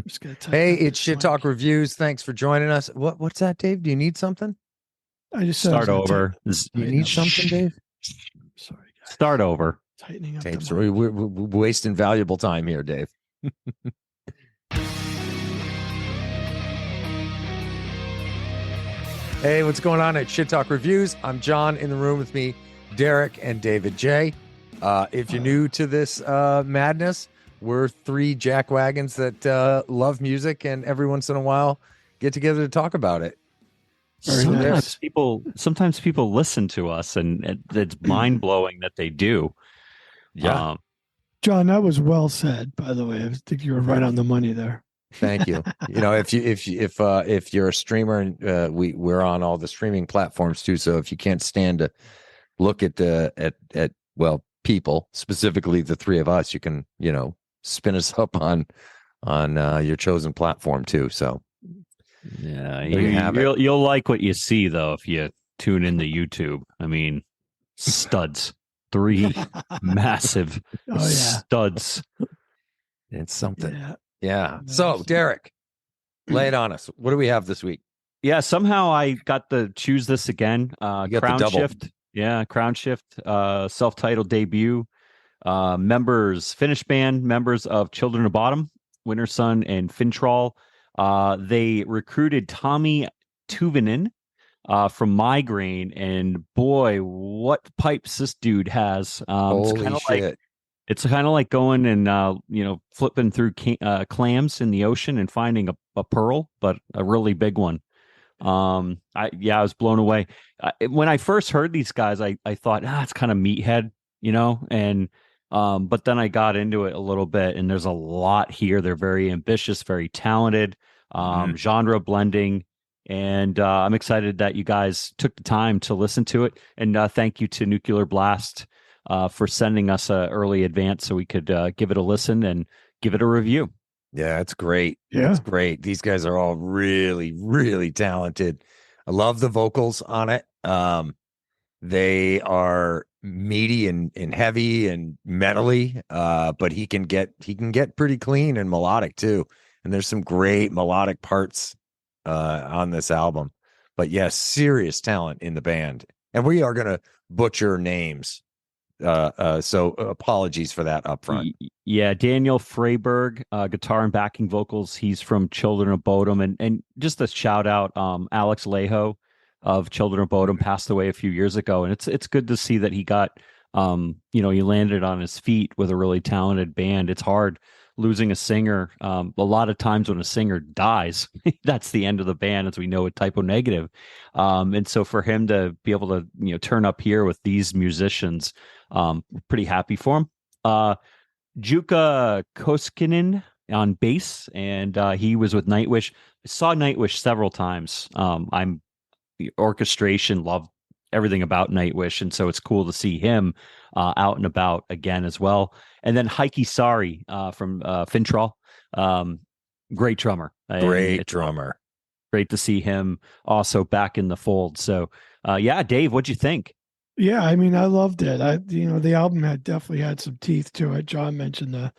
Just gonna type Hey, in it's this Shit Talk link. Reviews. Thanks for joining us. What's that, Dave? Do you need something? I just said I was Start gonna over. Do you tighten need up. something, Dave? Sorry, guys. Start over. Tightening up Tapes. the mic. We're wasting valuable time here, Dave. Hey, what's going on at Shit Talk Reviews? I'm John. In the room with me, Derek and David J. If you're new to this madness, we're three jackwagons that love music and every once in a while get together to talk about it. Very nice. Sometimes people listen to us, and it's mind blowing that they do. Yeah. John, that was well said, by the way. I think you were right on the money there. Thank you. You know, if you're a streamer, and we're on all the streaming platforms too. So if you can't stand to look at people, specifically the three of us, you can spin us up on your chosen platform too. So Yeah, there you have it. you'll like what you see though if you tune into YouTube. I mean, studs, three massive studs. It's something. Yeah. Yeah. Nice. So Derek, lay it on us. What do we have this week? Yeah, somehow I got to choose this again. You got the double. Crownshift. Yeah, Crownshift, self-titled debut. Finnish band, members of Children of Bodom, Wintersun, and Fintroll. They recruited Tommy Tuvinen from Migraine, and boy, what pipes this dude has. Holy shit. It's kind of like going and flipping through clams in the ocean and finding a pearl, but a really big one. I was blown away when I first heard these guys. I thought, it's kind of meathead, and but then I got into it a little bit, and there's a lot here. They're very ambitious, very talented, genre blending, and I'm excited that you guys took the time to listen to it. And thank you to Nuclear Blast for sending us an early advance so we could give it a listen and give it a review. Yeah, it's great. Yeah. It's great. These guys are all really, really talented. I love the vocals on it. They are meaty and heavy and metally, but he can get pretty clean and melodic too. And there's some great melodic parts on this album. But yes, serious talent in the band. And we are gonna butcher names. So apologies for that up front. Yeah, Daniel Freyberg, guitar and backing vocals. He's from Children of Bodom, and just a shout out, Alex Lejo of Children of Bodom passed away a few years ago, and it's good to see that he got, he landed on his feet with a really talented band. It's hard losing a singer. A lot of times when a singer dies, that's the end of the band, as we know with Typo Negative. And so for him to be able to turn up here with these musicians, pretty happy for him. Jukka Koskinen on bass, and he was with Nightwish. I saw Nightwish several times. I'm the orchestration, love everything about Nightwish, and so it's cool to see him out and about again as well. And then Heikki Sari from Fintroll, great drummer. Great drummer. Great to see him also back in the fold. So, Dave, what'd you think? Yeah, I mean, I loved it. The album definitely had some teeth to it. John mentioned the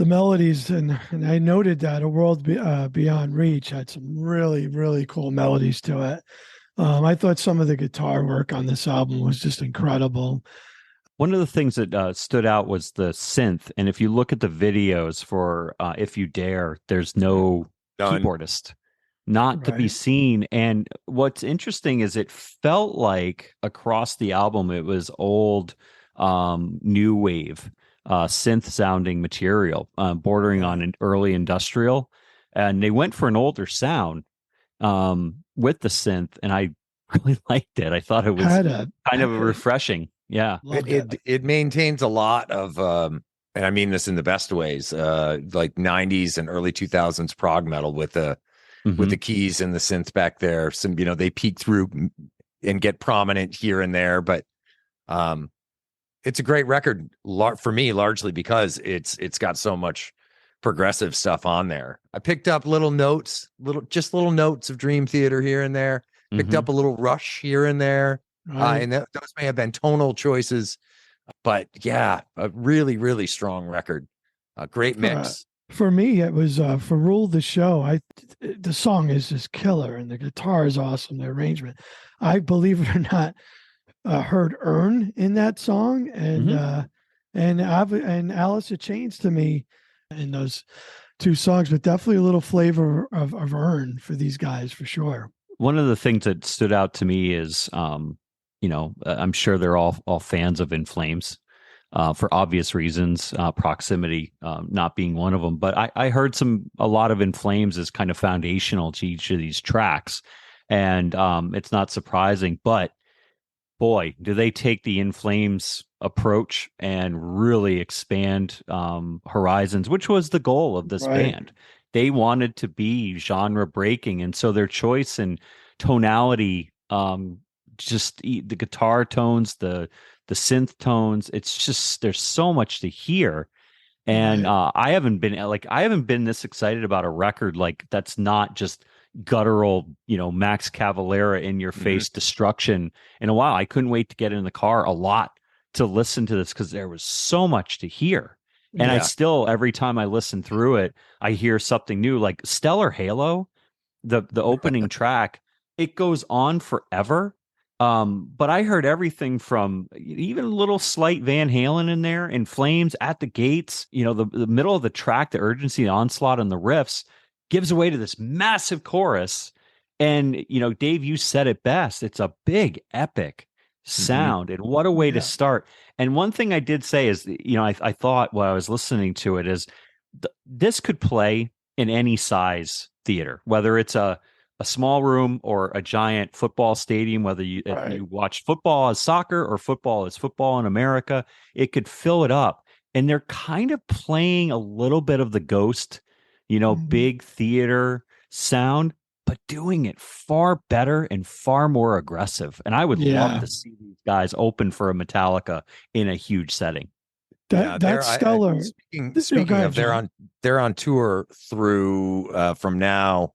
melodies, and I noted that A World Beyond Reach had some really, really cool melodies to it. I thought some of the guitar work on this album was just incredible. One of the things that stood out was the synth, and if you look at the videos for If You Dare, there's no keyboardist. Not to be seen. And what's interesting is it felt like across the album it was old new wave synth sounding material, bordering on an early industrial, and they went for an older sound with the synth, and I really liked it. I thought it was kind of refreshing. Yeah, it maintains a lot of and I mean this in the best ways, like 90s and early 2000s prog metal with the keys and the synth back there. Some, they peek through and get prominent here and there, but it's a great record for me, largely because it's got so much progressive stuff on there. I picked up little notes of Dream Theater here and there. Picked up a little Rush here and there, and those may have been tonal choices, but yeah, a really, really strong record. A great mix. For me, it was for Rule the Show. The song is just killer, and the guitar is awesome. The arrangement, I believe it or not, heard "Earn" in that song, and Alice in Chains to me in those two songs, but definitely a little flavor of "Earn" for these guys for sure. One of the things that stood out to me is, I'm sure they're all fans of In Flames. For obvious reasons, proximity not being one of them. But I heard a lot of In Flames is kind of foundational to each of these tracks, and it's not surprising. But boy, do they take the In Flames approach and really expand horizons, which was the goal of this Right. band. They wanted to be genre breaking, and so their choice in tonality, just the guitar tones, the synth tones, it's just there's so much to hear. And Right. I haven't been this excited about a record like that's not just guttural, Max Cavalera in your face destruction in a while. I couldn't wait to get in the car a lot to listen to this because there was so much to hear. And I Yeah. still, every time I listen through it, I hear something new. Like Stellar Halo, the opening track, it goes on forever. But I heard everything from even a little slight Van Halen in there, In Flames, At the Gates, the middle of the track, the urgency, the onslaught, and the riffs gives away to this massive chorus. And, Dave, you said it best. It's a big, epic sound. And what a way to Yeah. start. And one thing I did say is, I thought while I was listening to it is this could play in any size theater, whether it's a small room or a giant football stadium, whether you watch football as soccer or football as football in America, it could fill it up. And they're kind of playing a little bit of the Ghost, big theater sound, but doing it far better and far more aggressive. And I would love to see these guys open for a Metallica in a huge setting. That's stellar. Speaking of, they're on tour through from now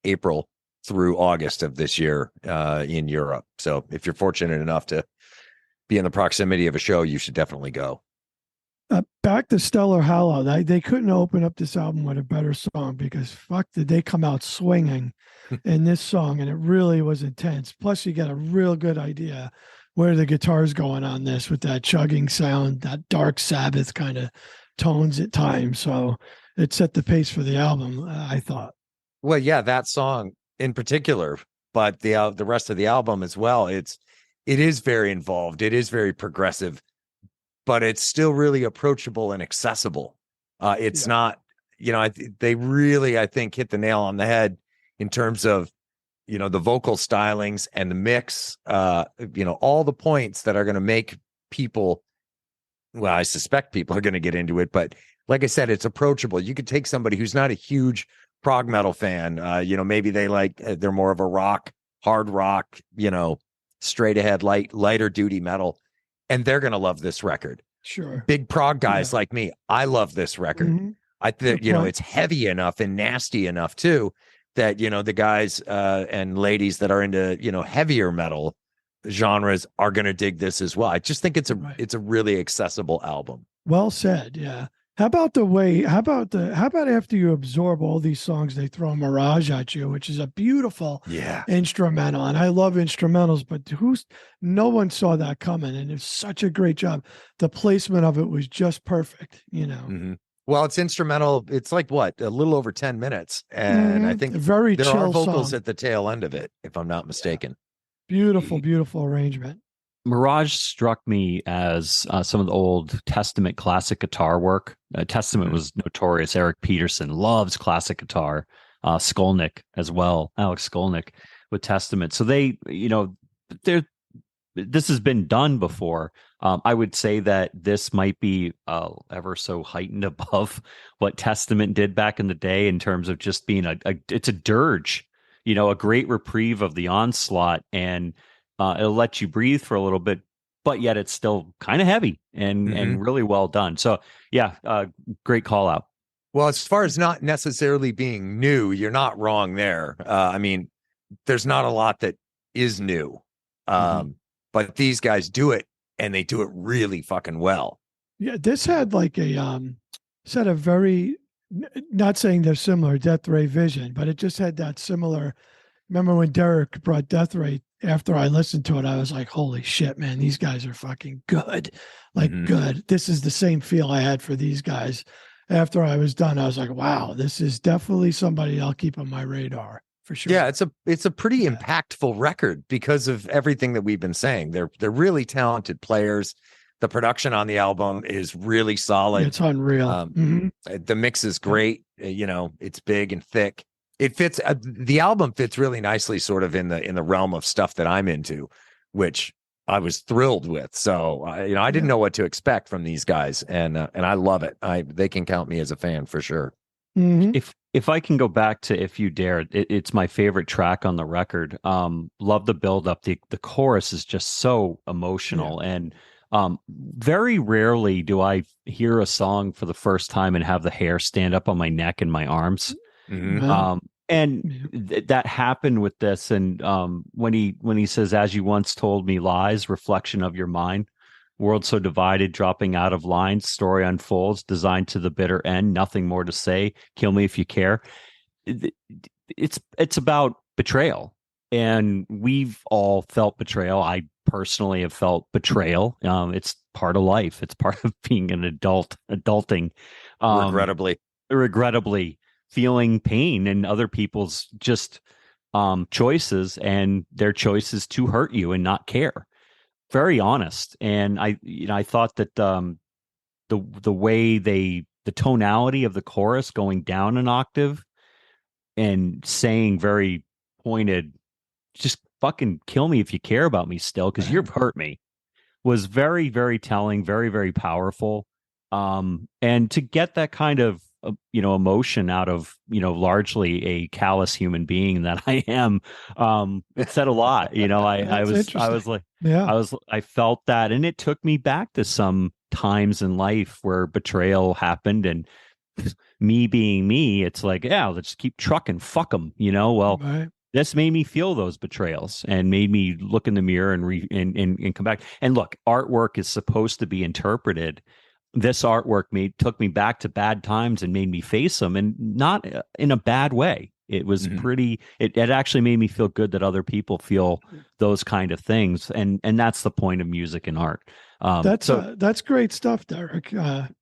April through August of this year in Europe. So if you're fortunate enough to be in the proximity of a show, you should definitely go. Back to Stellar Hollow. They couldn't open up this album with a better song because fuck did they come out swinging in this song, and it really was intense. Plus you get a real good idea where the guitar's going on this with that chugging sound, that Dark Sabbath kind of tones at times. So it set the pace for the album, I thought. Well, yeah, that song in particular, but the rest of the album as well. It is very involved. It is very progressive, but it's still really approachable and accessible. It's not, they really, I think, hit the nail on the head in terms of, the vocal stylings and the mix, all the points that are going to make people, well, I suspect people are going to get into it, but like I said, it's approachable. You could take somebody who's not a huge prog metal fan, maybe they're more of a hard rock, straight ahead, lighter duty metal, and they're going to love this record. Sure. Big prog guys like me, I love this record. Mm-hmm. I think, it's heavy enough and nasty enough too, that, the guys and ladies that are into, heavier metal genres are going to dig this as well. I just think it's a really accessible album. Well said. Yeah. How about after you absorb all these songs, they throw Mirage at you, which is a beautiful instrumental. And I love instrumentals, but no one saw that coming. And it's such a great job. The placement of it was just perfect, Mm-hmm. Well, it's instrumental. It's like a little over 10 minutes. And I think there are vocals at the tail end of it, if I'm not mistaken. Beautiful, beautiful arrangement. Mirage struck me as some of the old Testament classic guitar work. Testament was notorious. Eric Peterson loves classic guitar. Skolnick as well, Alex Skolnick with Testament. So this has been done before. I would say that this might be ever so heightened above what Testament did back in the day in terms of just being it's a dirge, a great reprieve of the onslaught, and it'll let you breathe for a little bit, but yet it's still kind of heavy and really well done. So great call out. Well, as far as not necessarily being new, you're not wrong there. I mean, there's not a lot that is new, but these guys do it, and they do it really fucking well. Yeah, this had like a had a very, not saying they're similar, Death Ray vision, but it just had that similar. Remember when Derek brought Death Ray? After I listened to it, I was like, holy shit, man, these guys are fucking good. Like, good. This is the same feel I had for these guys. After I was done, I was like, wow, this is definitely somebody I'll keep on my radar for sure. Yeah, it's a pretty impactful record because of everything that we've been saying. They're really talented players. The production on the album is really solid. It's unreal. The mix is great. It's big and thick. It fits. The album fits really nicely, sort of in the realm of stuff that I'm into, which I was thrilled with. So I didn't know what to expect from these guys, and I love it. They can count me as a fan for sure. If I can go back to If You Dare, it's my favorite track on the record. Love the build up. The chorus is just so emotional, and very rarely do I hear a song for the first time and have the hair stand up on my neck and my arms. That happened with this. And when he says, "As you once told me lies, reflection of your mind, world so divided, dropping out of lines, story unfolds, designed to the bitter end, nothing more to say, kill me if you care." It's about betrayal, and we've all felt betrayal. I personally have felt betrayal. It's part of life. It's part of being an adulting. Regrettably feeling pain and other people's just choices, and their choices to hurt you and not care. Very honest. And I thought that the way the tonality of the chorus going down an octave and saying very pointed, just fucking kill me if you care about me still, because you've hurt me, was very, very telling, very, very powerful. And to get that kind of emotion out of largely a callous human being that I am, it said a lot. I felt that, and it took me back to some times in life where betrayal happened, and me being me, it's like, yeah, let's keep trucking, fuck them, right. This made me feel those betrayals and made me look in the mirror and come back. And look, artwork is supposed to be interpreted. This artwork took me back to bad times and made me face them, and not in a bad way. It was it actually made me feel good that other people feel those kind of things. And that's the point of music and art. That's great stuff, Derek.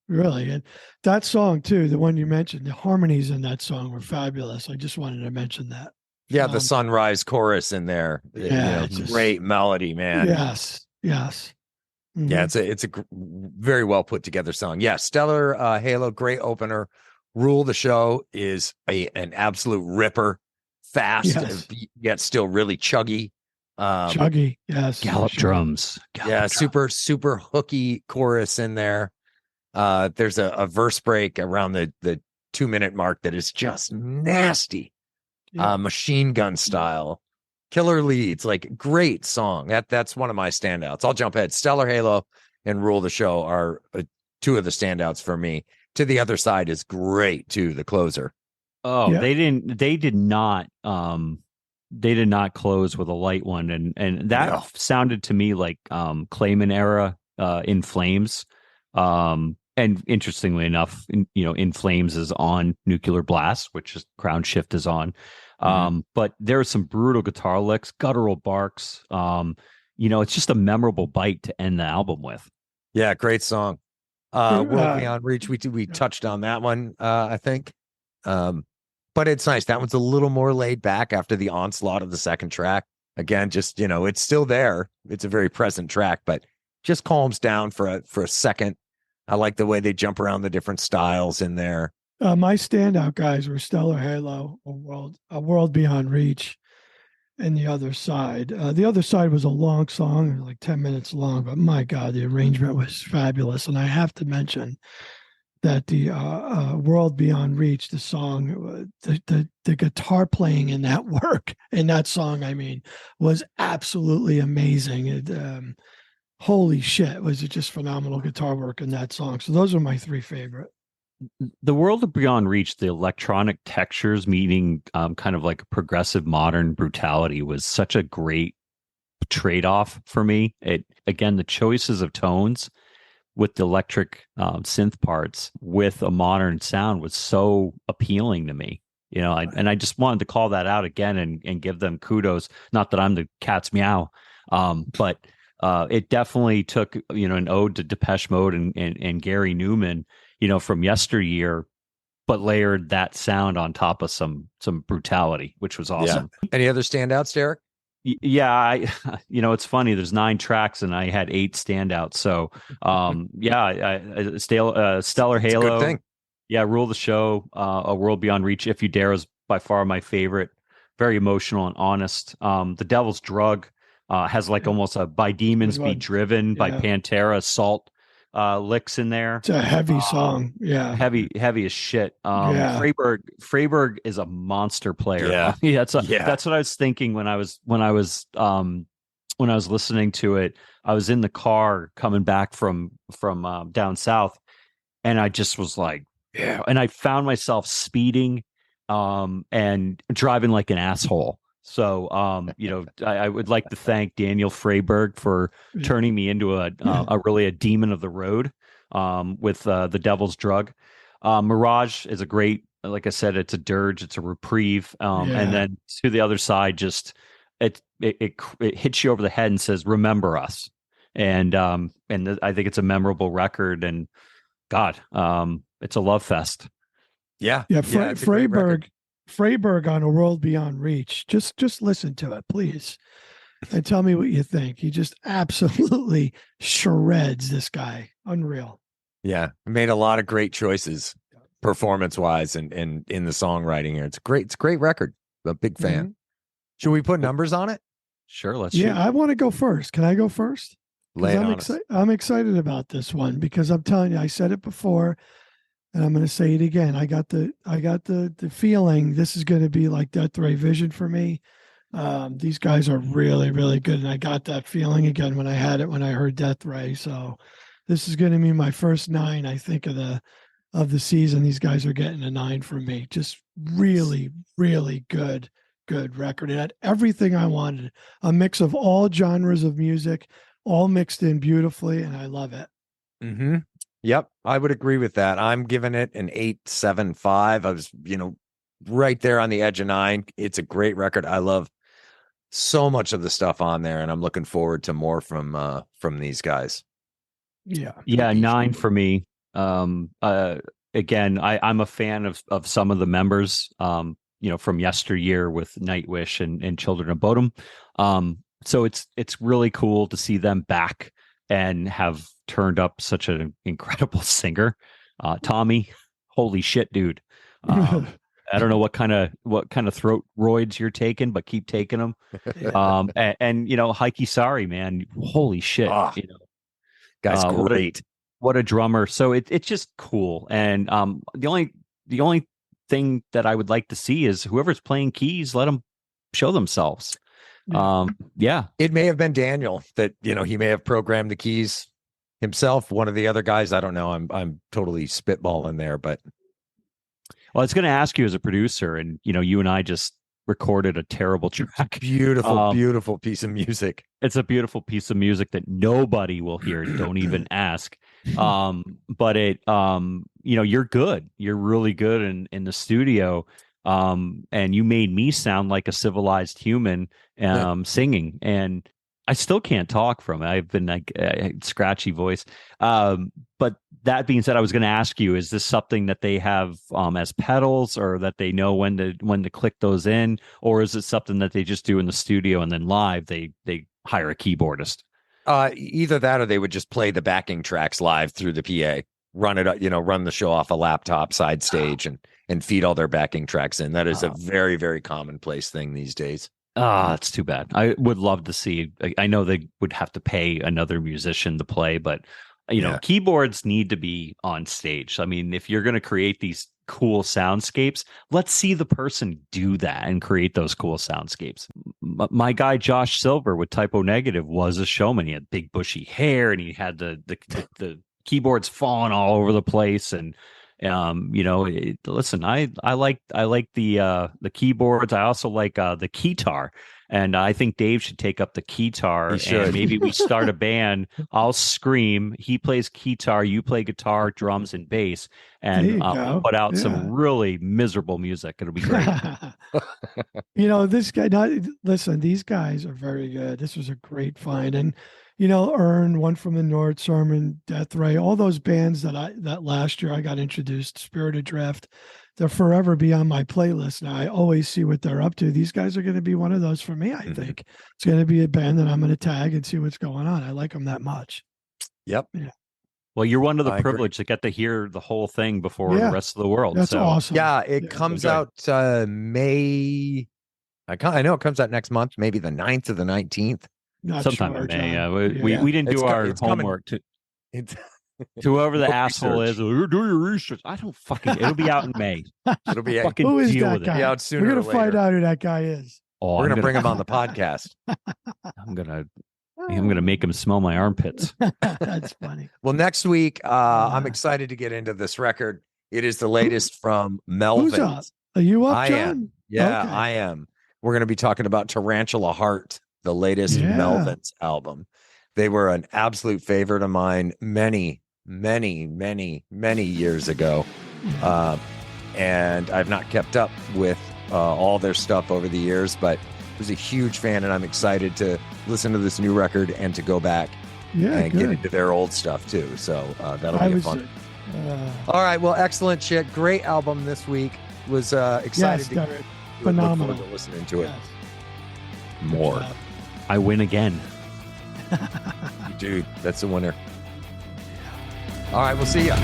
Really. And that song too, the one you mentioned, the harmonies in that song were fabulous. I just wanted to mention that. Yeah. The sunrise chorus in there. Yeah. Great melody, man. Yes. Yeah, it's a very well put together song. Yeah, stellar Halo, great opener. Rule the Show is an absolute ripper, fast, yet still really chuggy. Chuggy, yes. Gallop drums. Super, super hooky chorus in there. There's a verse break around the 2-minute mark that is just nasty, machine gun style. Killer leads, like great song. That's one of my standouts. I'll jump ahead. Stellar Halo and Rule the Show are two of the standouts for me. To the Other Side is great too. The closer. Oh, they did not close with a light one, and that sounded to me like Clayman era In Flames. And interestingly enough, In Flames is on Nuclear Blast, which is Crownshift is on. But there are some brutal guitar licks, guttural barks. It's just a memorable bite to end the album with. Yeah, great song. World Beyond Reach. We touched on that one, I think. But it's nice. That one's a little more laid back after the onslaught of the second track. Again, just it's still there. It's a very present track, but just calms down for a second. I like the way they jump around the different styles in there. My standout guys were Stellar Halo, A World Beyond Reach, and The Other Side. The Other Side was a long song, like 10 minutes long, but my God, the arrangement was fabulous. And I have to mention that the World Beyond Reach, the song, the guitar playing in that song, was absolutely amazing. Holy shit, was it just phenomenal guitar work in that song. So those are my three favorite. The World Beyond Reach, the electronic textures meeting kind of like progressive modern brutality, was such a great trade-off for me. Again, the choices of tones with the electric synth parts with a modern sound was so appealing to me. I just wanted to call that out again and give them kudos. Not that I'm the cat's meow, but it definitely took, an ode to Depeche Mode and Gary Newman, from yesteryear, but layered that sound on top of some brutality, which was awesome. Yeah. Any other standouts, Derek? Yeah, it's funny. There's 9 tracks and I had 8 standouts. So, Stellar Halo. Good thing. Yeah, Rule the Show, A World Beyond Reach, If You Dare is by far my favorite. Very emotional and honest. The Devil's Drug has like almost a By Demons Be Driven by Pantera Salt licks in there. It's a heavy song. Yeah. Heavy as shit. Freyberg is a monster player. Yeah. That's what I was thinking when I was listening to it. I was in the car coming back from down south, and I just was like, yeah. And I found myself speeding and driving like an asshole. So, I would like to thank Daniel Freyberg for turning me into a demon of the road with The Devil's Drug. Mirage is a great, like I said, it's a dirge, it's a reprieve. And then to the other side, just it hits you over the head and says, "Remember us." And I think it's a memorable record. And God, it's a love fest. Yeah. Freyberg on A World Beyond Reach. Just listen to it, please, and tell me what you think. He just absolutely shreds this guy. Unreal. Yeah, made a lot of great choices, performance-wise, and in the songwriting here. It's a great record. I'm a big fan. Mm-hmm. Should we put numbers on it? Sure, let's. Yeah, I want to go first. Can I go first? I'm excited about this one because I'm telling you, I said it before. And I'm going to say it again. I got the feeling this is going to be like Death Ray Vision for me. These guys are really, really good. And I got that feeling again when I heard Death Ray. So this is going to be my first 9, I think, of the season. These guys are getting a 9 from me. Just really, really good record. It had everything I wanted. A mix of all genres of music, all mixed in beautifully. And I love it. Mm-hmm. Yep, I would agree with that. I'm giving it an 8.75. I was, right there on the edge of 9. It's a great record. I love so much of the stuff on there, and I'm looking forward to more from these guys. Yeah, 9 for me. Again, I'm a fan of some of the members, from yesteryear with Nightwish and Children of Bodom. So it's really cool to see them back and have turned up such an incredible singer. Tommy, holy shit, dude. I don't know what kind of throat roids you're taking, but keep taking them. And Heike Sari, man, holy shit. Guy's great. What a drummer. So it's just cool. And the only thing that I would like to see is whoever's playing keys, let them show themselves. It may have been Daniel that, he may have programmed the keys himself. One of the other guys, I don't know. I'm totally spitballing there, but. Well, I was going to ask you as a producer, and you and I just recorded a terrible track. Beautiful piece of music. It's a beautiful piece of music that nobody will hear. Don't even ask. But it, you're good. You're really good in the studio. And you made me sound like a civilized human singing, and I still can't talk from it. I've been like a scratchy voice. But that being said, I was going to ask you: is this something that they have as pedals, or that they know when to click those in, or is it something that they just do in the studio and then live they hire a keyboardist? Either that, or they would just play the backing tracks live through the PA, run the show off a laptop side stage, and feed all their backing tracks in. That is a very, very commonplace thing these days. That's too bad. I would love to see. I know they would have to pay another musician to play, but keyboards need to be on stage. I mean, if you're going to create these cool soundscapes, let's see the person do that and create those cool soundscapes. My guy Josh Silver with Typo Negative was a showman. He had big bushy hair, and he had the keyboards falling all over the place, and Listen, I like the keyboards. I also like the keytar. And I think Dave should take up the keytar, He should. and maybe we start a band. I'll scream. He plays keytar. You play guitar, drums, and bass, There you and go. put out Yeah. some really miserable music. It'll be great. This guy, listen, these guys are very good. This was a great find. And, Earn, One from the North, Sermon, Death Ray, all those bands that last year I got introduced, Spirited Drift, they'll forever be on my playlist. Now I always see what they're up to. These guys are going to be one of those for me, I think. It's going to be a band that I'm going to tag and see what's going on. I like them that much. Yep. Yeah. Well, you're one of the I agree. privileged that get to hear the whole thing before the rest of the world. That's so. awesome. Yeah, it comes out May. I know it comes out next month, maybe the 9th or the 19th. Not Sometime sure, in May. John. We didn't do our it's coming. homework. It's To whoever the No asshole research. is, do your research. I don't fucking. It'll be out in May. It'll be Fucking Who is deal that with guy? it. be out sooner. We're or going to find later. out who that guy is. Oh, We're gonna bring him on the podcast. I'm gonna make him smell my armpits. That's funny. Well, next week, I'm excited to get into this record. It is the latest from Who's up? Melvin. Are you up, I John? am. Yeah, Okay. I am. We're going to be talking about Tarantula Heart, the latest Yeah. Melvin's album. They were an absolute favorite of mine many, many, many, many years ago. And I've not kept up with all their stuff over the years, but I was a huge fan, and I'm excited to listen to this new record and to go back Yeah, and get good. into their old stuff too. So that'll I be was, fun. uh, All right. Well, excellent shit. Great album this week. Was excited yes, to Derek. look Phenomenal. forward to listening to it Yes. more. Good job. I win again. Dude, that's the winner. All right. We'll see ya.